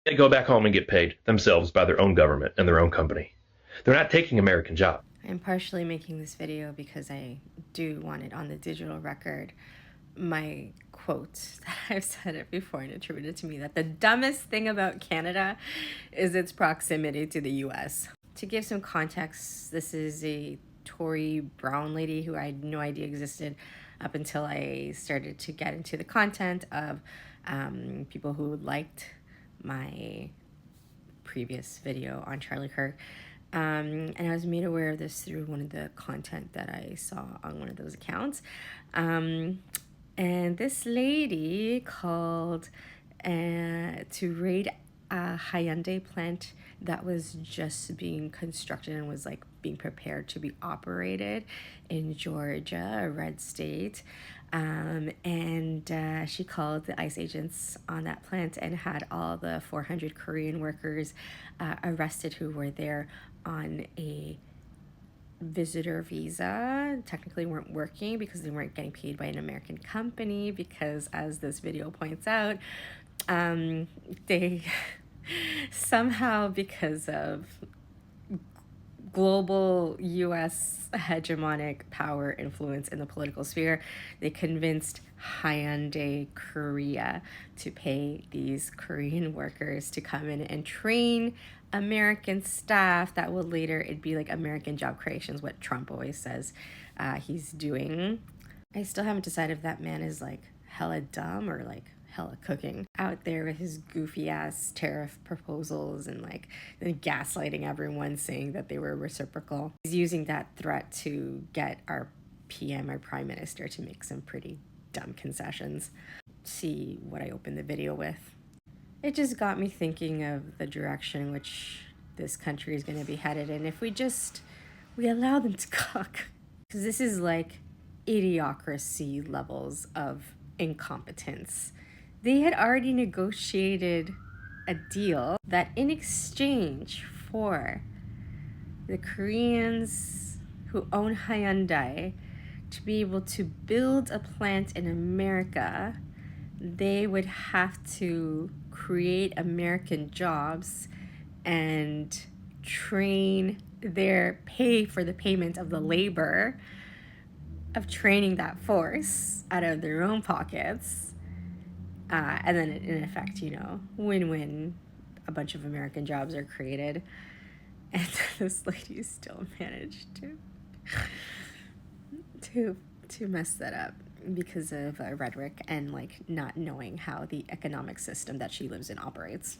They go back home and get paid themselves by their own government and their own company. They're not taking American jobs. I'm partially making this video because I do want it on the digital record. My quote that I've said it before and attributed to me, that the dumbest thing about Canada is its proximity to the US. To give some context, this is a Tory brown lady who I had no idea existed up until I started to get into the content of people who liked my previous video on Charlie Kirk. And I was made aware of this through one of the content that I saw on one of those accounts. And this lady called to raid a Hyundai plant that was just being constructed and was like being prepared to be operated in Georgia, a red state. And she called the ICE agents on that plant and had all the 400 Korean workers arrested who were there on a visitor visa, technically weren't working because they weren't getting paid by an American company, because as this video points out, they somehow, because of global US hegemonic power influence in the political sphere, they convinced Hyundai Korea to pay these Korean workers to come in and train American staff that will later, it'd be like American job creation, is what Trump always says he's doing. I still haven't decided if that man is like hella dumb or like hella cooking out there with his goofy ass tariff proposals and like gaslighting everyone saying that they were reciprocal. He's using that threat to get our PM, our prime minister, to make some pretty dumb concessions. See what I opened the video with. It just got me thinking of the direction in which this country is going to be headed, and if we allow them to cook, because this is like idiocracy levels of incompetence. They had already negotiated a deal that in exchange for the Koreans who own Hyundai to be able to build a plant in America, they would have to create American jobs and pay for the payment of the labor of training that force out of their own pockets. And then in effect, win-win, a bunch of American jobs are created. And this lady still managed to mess that up because of rhetoric and like not knowing how the economic system that she lives in operates.